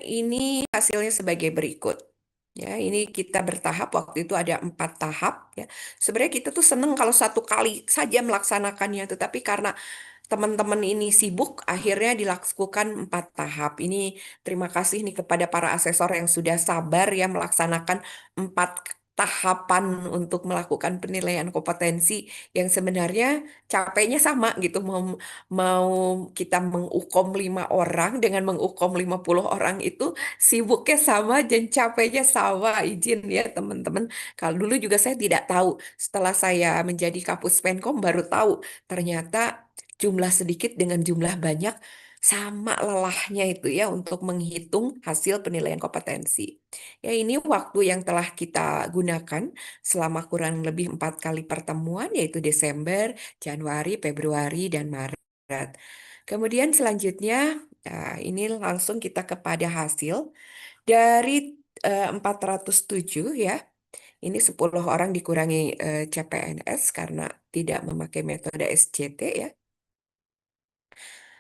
ini hasilnya sebagai berikut. Ya, ini kita bertahap. Waktu itu ada 4 tahap. Ya, sebenarnya kita tuh seneng kalau satu kali saja melaksanakannya, tetapi karena teman-teman ini sibuk, akhirnya dilakukan 4 tahap. Ini terima kasih nih kepada para asesor yang sudah sabar ya melaksanakan 4 tahapan untuk melakukan penilaian kompetensi yang sebenarnya capeknya sama gitu. Mau kita mengukom 5 orang dengan mengukom 50 orang itu sibuknya sama dan capeknya sama. Izin ya teman-teman. Kalau dulu juga saya tidak tahu. Setelah saya menjadi Kapus Penkom baru tahu ternyata jumlah sedikit dengan jumlah banyak sama lelahnya itu ya untuk menghitung hasil penilaian kompetensi. Ya ini waktu yang telah kita gunakan selama kurang lebih 4 kali pertemuan yaitu Desember, Januari, Februari, dan Maret. Kemudian selanjutnya ini langsung kita kepada hasil dari 407 ya. Ini 10 orang dikurangi CPNS karena tidak memakai metode SCT ya.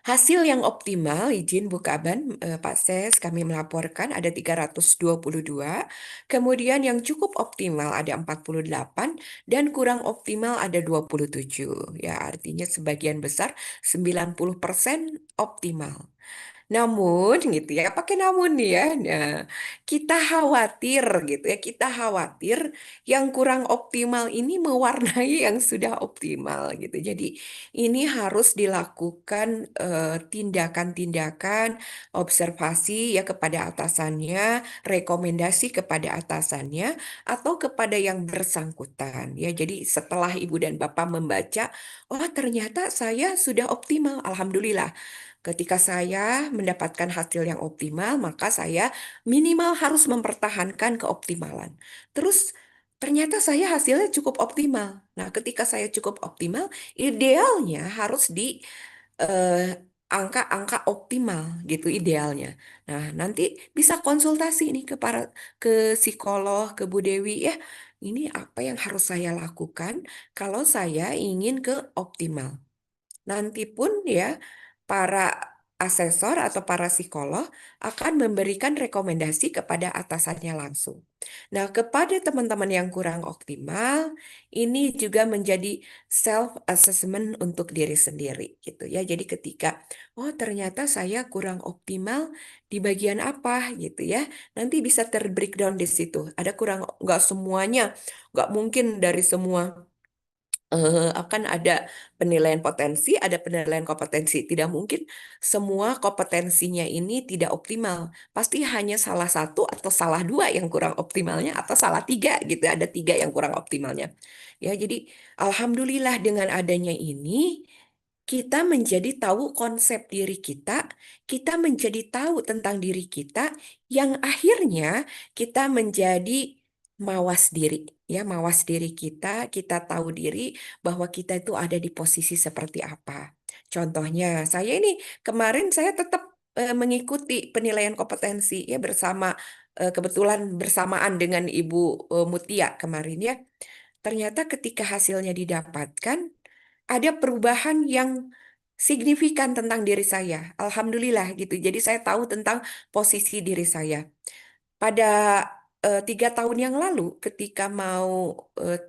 Hasil yang optimal, izin Bu Kaban, Pak Ses, kami melaporkan ada 322, kemudian yang cukup optimal ada 48, dan kurang optimal ada 27. Ya, artinya sebagian besar 90% optimal. Namun gitu ya, pakai namun nih ya. Nah, kita khawatir gitu ya, kita khawatir yang kurang optimal ini mewarnai yang sudah optimal gitu. Jadi ini harus dilakukan tindakan-tindakan observasi ya kepada atasannya, rekomendasi kepada atasannya atau kepada yang bersangkutan ya. Jadi setelah Ibu dan Bapak membaca, oh ternyata saya sudah optimal, alhamdulillah. Ketika saya mendapatkan hasil yang optimal, maka saya minimal harus mempertahankan keoptimalan. Terus ternyata saya hasilnya cukup optimal. Nah, ketika saya cukup optimal, idealnya harus di angka-angka optimal gitu idealnya. Nah, nanti bisa konsultasi nih ke psikolog, ke Bu Dewi ya. Ini apa yang harus saya lakukan kalau saya ingin ke optimal. Nanti pun ya para asesor atau para psikolog akan memberikan rekomendasi kepada atasannya langsung. Nah, kepada teman-teman yang kurang optimal, ini juga menjadi self assessment untuk diri sendiri gitu ya. Jadi ketika oh ternyata saya kurang optimal di bagian apa gitu ya. Nanti bisa terbreakdown di situ. Ada kurang nggak semuanya, nggak mungkin dari semua akan ada penilaian potensi, ada penilaian kompetensi. Tidak mungkin semua kompetensinya ini tidak optimal. Pasti hanya salah satu atau salah dua yang kurang optimalnya, atau salah tiga gitu. Ada tiga yang kurang optimalnya. Ya, jadi alhamdulillah dengan adanya ini, kita menjadi tahu konsep diri kita menjadi tahu tentang diri kita, yang akhirnya kita menjadi mawas diri. Ya, mawas diri kita tahu diri bahwa kita itu ada di posisi seperti apa. Contohnya, saya ini kemarin saya tetap mengikuti penilaian kompetensi ya bersama kebetulan bersamaan dengan Ibu Mutia kemarin ya. Ternyata ketika hasilnya didapatkan, ada perubahan yang signifikan tentang diri saya. Alhamdulillah gitu. Jadi saya tahu tentang posisi diri saya. Pada 3 tahun yang lalu, ketika mau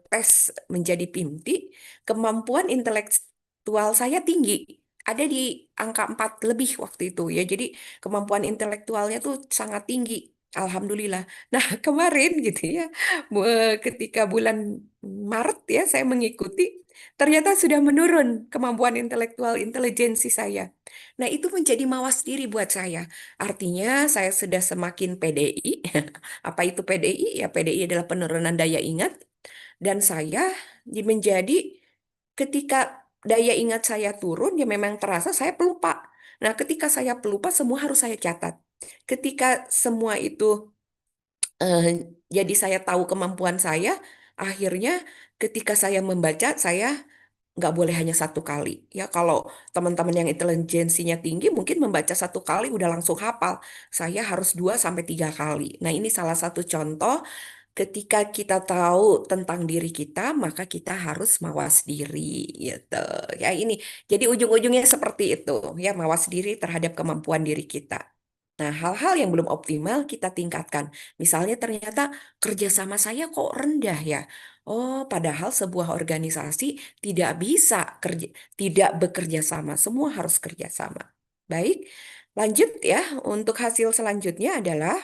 tes menjadi PIMTI, kemampuan intelektual saya tinggi. Ada di angka 4 lebih waktu itu ya. Jadi kemampuan intelektualnya tuh sangat tinggi. Alhamdulillah. Nah, kemarin gitu ya, ketika bulan Maret ya saya mengikuti, ternyata sudah menurun kemampuan intelektual intelijensi saya. Nah, itu menjadi mawas diri buat saya. Artinya saya sudah semakin PDI. Apa itu PDI? Ya PDI adalah penurunan daya ingat. Dan saya menjadi ketika daya ingat saya turun, ya memang terasa saya pelupa. Nah, ketika saya pelupa, semua harus saya catat. Ketika semua itu eh, jadi saya tahu kemampuan saya, akhirnya ketika saya membaca, saya nggak boleh hanya satu kali. Ya, kalau teman-teman yang intelijensinya tinggi mungkin membaca satu kali udah langsung hafal. Saya harus 2 sampai 3 kali. Nah, ini salah satu contoh ketika kita tahu tentang diri kita, maka kita harus mawas diri gitu. Ya, ini jadi ujung-ujungnya seperti itu, ya mawas diri terhadap kemampuan diri kita. Nah, hal-hal yang belum optimal kita tingkatkan. Misalnya ternyata kerjasama saya kok rendah ya. Oh, padahal sebuah organisasi tidak bisa tidak bekerja sama. Semua harus kerja sama. Baik, lanjut ya. Untuk hasil selanjutnya adalah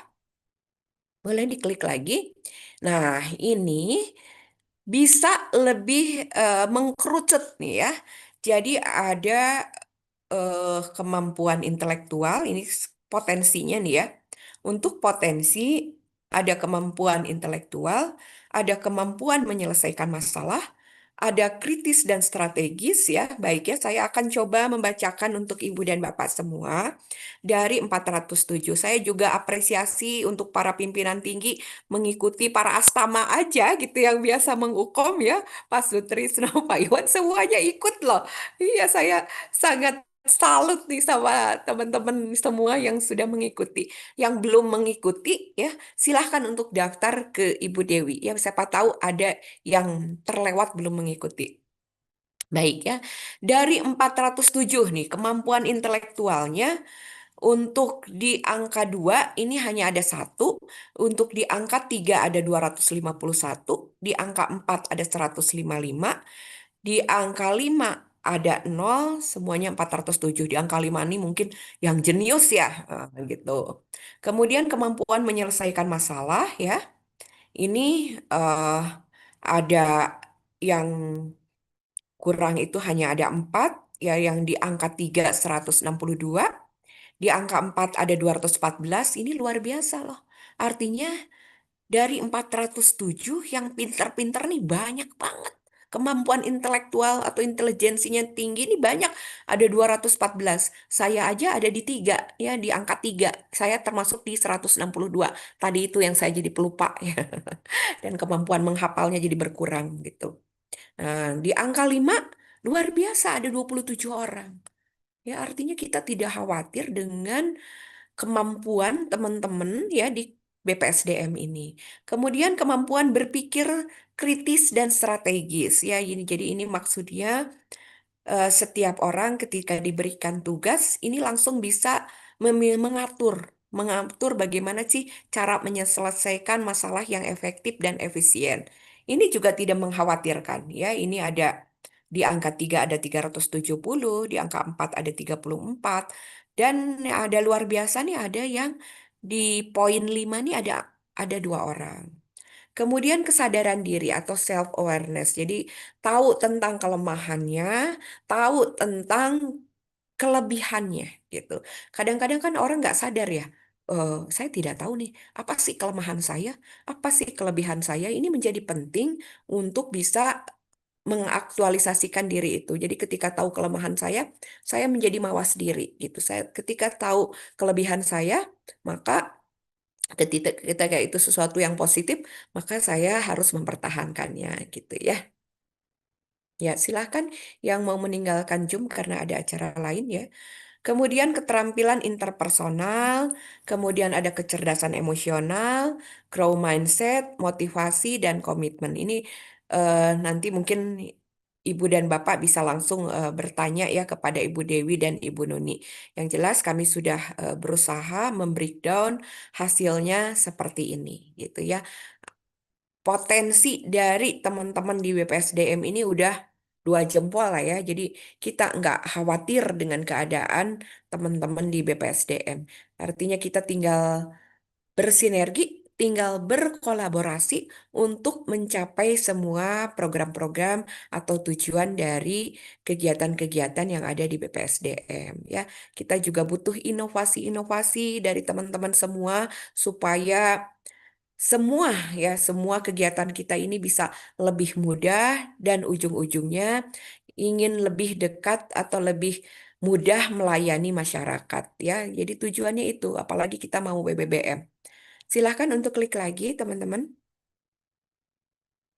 boleh diklik lagi. Nah, ini bisa lebih mengkerucut nih ya. Jadi ada kemampuan intelektual, ini potensinya nih ya. Untuk potensi ada kemampuan intelektual, ada kemampuan menyelesaikan masalah, ada kritis dan strategis ya. Baik ya, saya akan coba membacakan untuk Ibu dan Bapak semua dari 407. Saya juga apresiasi untuk para pimpinan tinggi mengikuti para astama aja gitu yang biasa mengukom ya. Pak Sutrisno, Pak Iwan semuanya ikut loh. Iya, saya sangat salut nih sama teman-teman semua yang sudah mengikuti. Yang belum mengikuti ya, silahkan untuk daftar ke Ibu Dewi. Ya, siapa tahu ada yang terlewat belum mengikuti. Baik ya, dari 407 nih kemampuan intelektualnya untuk di angka 2 ini hanya ada satu, untuk di angka 3 ada 251, di angka 4 ada 155, di angka 5 ada 0, semuanya 407. Di angka 5 ini mungkin yang jenius ya, gitu. Kemudian kemampuan menyelesaikan masalah ya, ini eh, ada yang kurang itu hanya ada 4, ya yang di angka 3 162, di angka 4 ada 214, ini luar biasa loh. Artinya dari 407 yang pintar-pintar nih banyak banget. Kemampuan intelektual atau intelijensinya tinggi ini banyak, ada 214. Saya aja ada di 3, ya di angka 3. Saya termasuk di 162. Tadi itu yang saya jadi pelupa ya. Dan kemampuan menghafalnya jadi berkurang gitu. Nah, di angka 5 luar biasa ada 27 orang. Ya, artinya kita tidak khawatir dengan kemampuan teman-teman ya di BPSDM ini. Kemudian kemampuan berpikir kritis dan strategis ya ini jadi ini maksudnya setiap orang ketika diberikan tugas ini langsung bisa mengatur mengatur bagaimana sih cara menyelesaikan masalah yang efektif dan efisien. Ini juga tidak mengkhawatirkan ya. Ini ada di angka 3 ada 370, di angka 4 ada 34, dan ada luar biasa nih ada yang di poin 5 nih ada 2 orang. Kemudian kesadaran diri atau self awareness. Jadi tahu tentang kelemahannya, tahu tentang kelebihannya gitu. Kadang-kadang kan orang nggak sadar ya. Saya tidak tahu nih apa sih kelemahan saya, apa sih kelebihan saya. Ini menjadi penting untuk bisa mengaktualisasikan diri itu. Jadi ketika tahu kelemahan saya menjadi mawas diri gitu. Saya ketika tahu kelebihan saya, maka ketika itu sesuatu yang positif, maka saya harus mempertahankannya gitu ya. Ya, silahkan yang mau meninggalkan Zoom karena ada acara lain ya. Kemudian keterampilan interpersonal, kemudian ada kecerdasan emosional, grow mindset, motivasi, dan komitmen. Ini nanti mungkin Ibu dan Bapak bisa langsung bertanya ya kepada Ibu Dewi dan Ibu Nuni. Yang jelas kami sudah berusaha membreakdown hasilnya seperti ini gitu ya. Potensi dari teman-teman di BPSDM ini udah 2 jempol lah ya. Jadi kita nggak khawatir dengan keadaan teman-teman di BPSDM. Artinya kita tinggal bersinergi, tinggal berkolaborasi untuk mencapai semua program-program atau tujuan dari kegiatan-kegiatan yang ada di BPSDM ya. Kita juga butuh inovasi-inovasi dari teman-teman semua supaya semua ya, semua kegiatan kita ini bisa lebih mudah dan ujung-ujungnya ingin lebih dekat atau lebih mudah melayani masyarakat ya. Jadi tujuannya itu, apalagi kita mau BBBM. Silahkan untuk klik lagi teman-teman.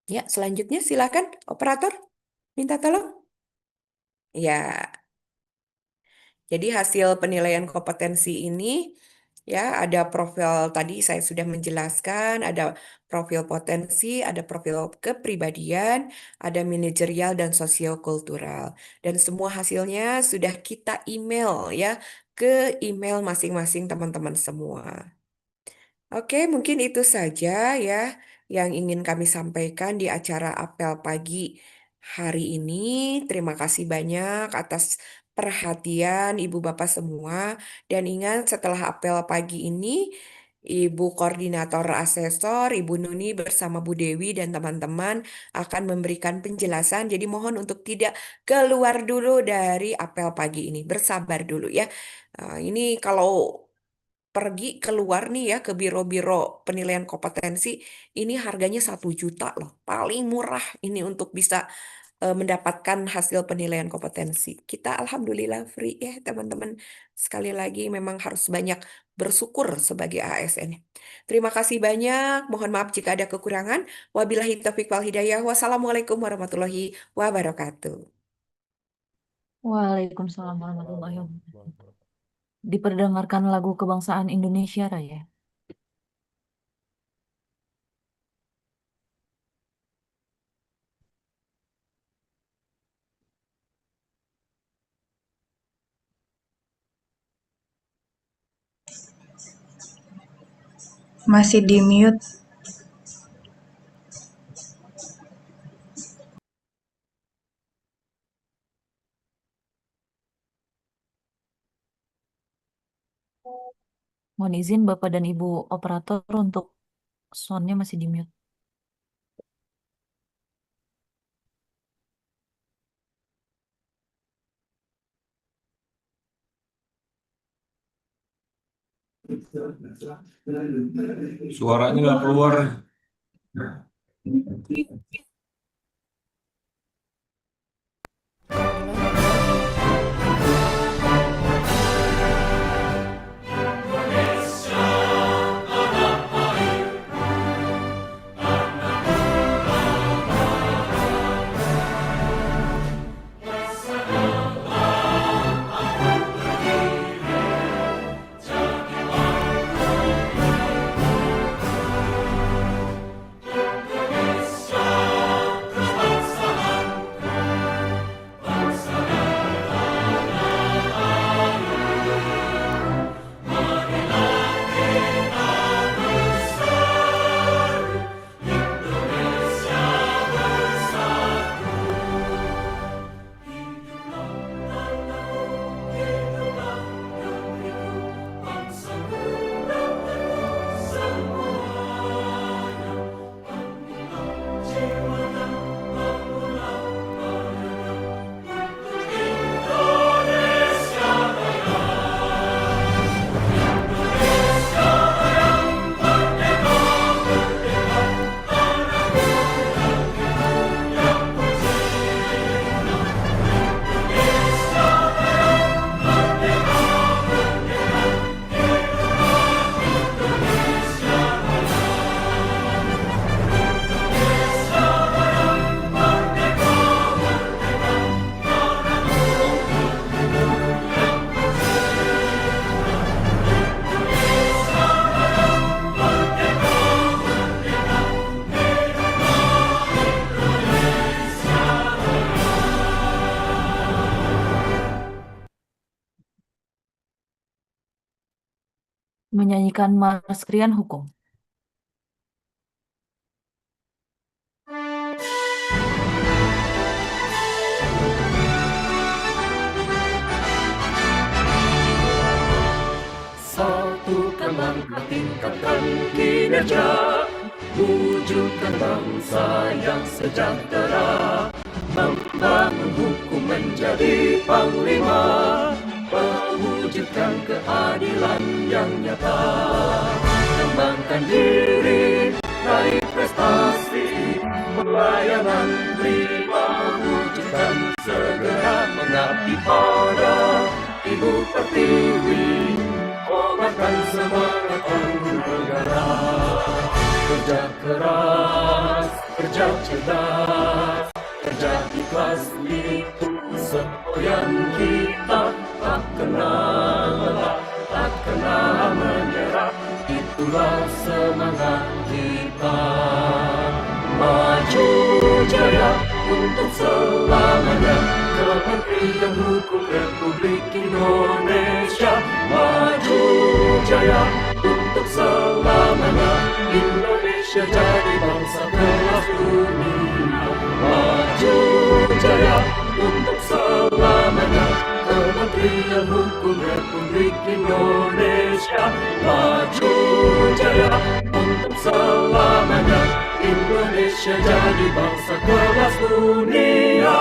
Ya, selanjutnya silahkan operator minta tolong. Ya, jadi hasil penilaian kompetensi ini ya ada profil tadi saya sudah menjelaskan, ada profil potensi, ada profil kepribadian, ada manajerial dan sosiokultural. Dan semua hasilnya sudah kita email ya ke email masing-masing teman-teman semua. Oke, mungkin itu saja ya yang ingin kami sampaikan di acara apel pagi hari ini. Terima kasih banyak atas perhatian Ibu Bapak semua. Dan ingat setelah apel pagi ini, Ibu Koordinator Asesor, Ibu Nuni bersama Bu Dewi dan teman-teman akan memberikan penjelasan. Jadi mohon untuk tidak keluar dulu dari apel pagi ini. Bersabar dulu ya. Ini kalau pergi keluar nih ya ke biro-biro penilaian kompetensi, ini harganya 1 juta loh. Paling murah ini untuk bisa mendapatkan hasil penilaian kompetensi. Kita alhamdulillah free ya teman-teman. Sekali lagi memang harus banyak bersyukur sebagai ASN. Terima kasih banyak. Mohon maaf jika ada kekurangan. Wabillahi taufiq wal hidayah. Wassalamualaikum warahmatullahi wabarakatuh. Waalaikumsalam warahmatullahi wabarakatuh. Diperdengarkan lagu kebangsaan Indonesia Raya. Masih di mute. Mohon izin Bapak dan Ibu operator untuk soundnya masih di mute. Suaranya nggak keluar. Menyanyikan Mars Krian Hukum. Satukan langkah tingkatkan kinerja, wujudkan bangsa yang sejahtera, membangun hukum menjadi panglima, mewujudkan keadilan yang nyata, kembangkan diri, raih prestasi, pelayanan terima, wujudkan segera mengabdi pada Ibu Pertiwi, obatkan semangat negara. Kerja keras, kerja cerdas, kerja ikhlas itu semboyan kita. Tak kenal lelah, tak kenal menyerah, itulah semangat kita. Maju jaya untuk selamanya. Kementerian Hukum Republik Indonesia maju jaya untuk selamanya. Indonesia jadi bangsa kelas dunia. Maju jaya untuk selamanya. Kementerian Hukum Republik Indonesia maju jaya untuk selamanya. Indonesia jadi bangsa kelas dunia.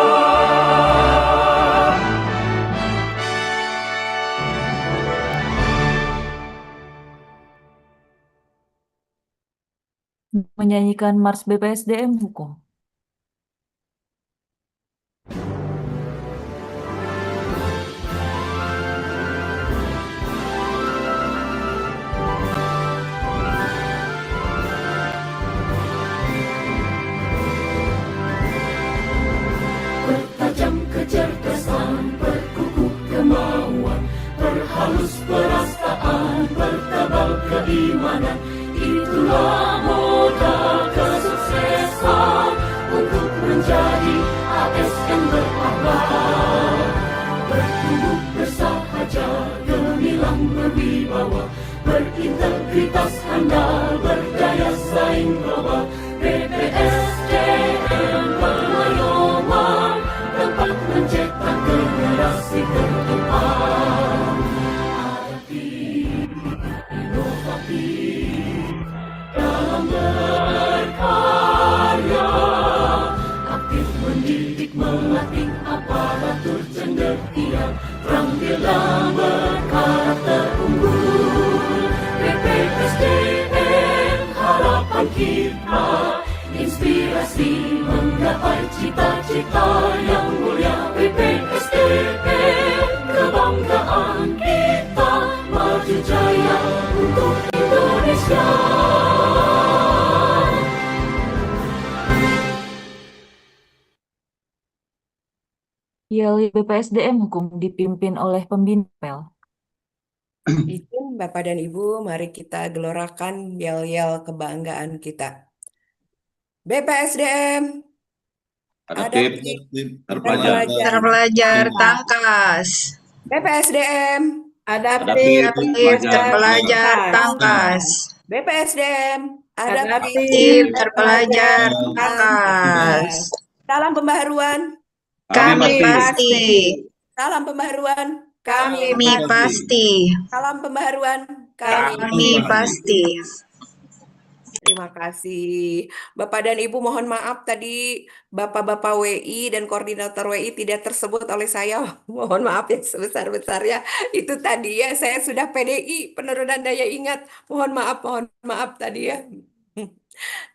Menyanyikan Mars BPSDM Hukum. Bertajam kecerdasan, berkukuh kemauan, berhalus perasaan, bertebal keimanan. Itulah modal kesuksesan untuk menjadi ASN berakhlak. Bertumbuh bersahaja, gemilang berwibawa, berintegritas handal, berdaya saing global. BPSDM bermayoman dapat mencetak generasi terdepan. Adaptif, inovatif dalam berkarya, aktif mendidik melatih aparatur cendekia, terampil dan berkarakter unggul. BPSDM harapan kita, inspirasi menggapai cita-cita yang mulia. BPSDM kebanggaan kita, maju jaya untuk Indonesia. Yel BPSDM Hukum dipimpin oleh pembina PEL. Izin Bapak dan Ibu, mari kita gelorakan yel-yel kebanggaan kita. BPSDM, Adaptif, adaptif, terpelajar, Terpelajar tangkas. BPSDM, adaptif, Adaptif terpelajar tangkas. BPSDM, Adaptif terpelajar tangkas. Salam pembaharuan, Kami pasti. salam pembaharuan, Kami pasti. salam pembaharuan, Kami pasti. Terima kasih. Bapak dan Ibu mohon maaf tadi Bapak-Bapak WI dan koordinator WI tidak tersebut oleh saya. Mohon maaf yang sebesar-besarnya. Itu tadi ya, saya sudah PDI, penurunan daya ingat. Mohon maaf tadi ya.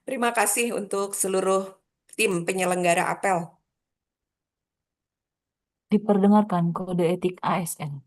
Terima kasih untuk seluruh tim penyelenggara apel. Diperdengarkan kode etik ASN.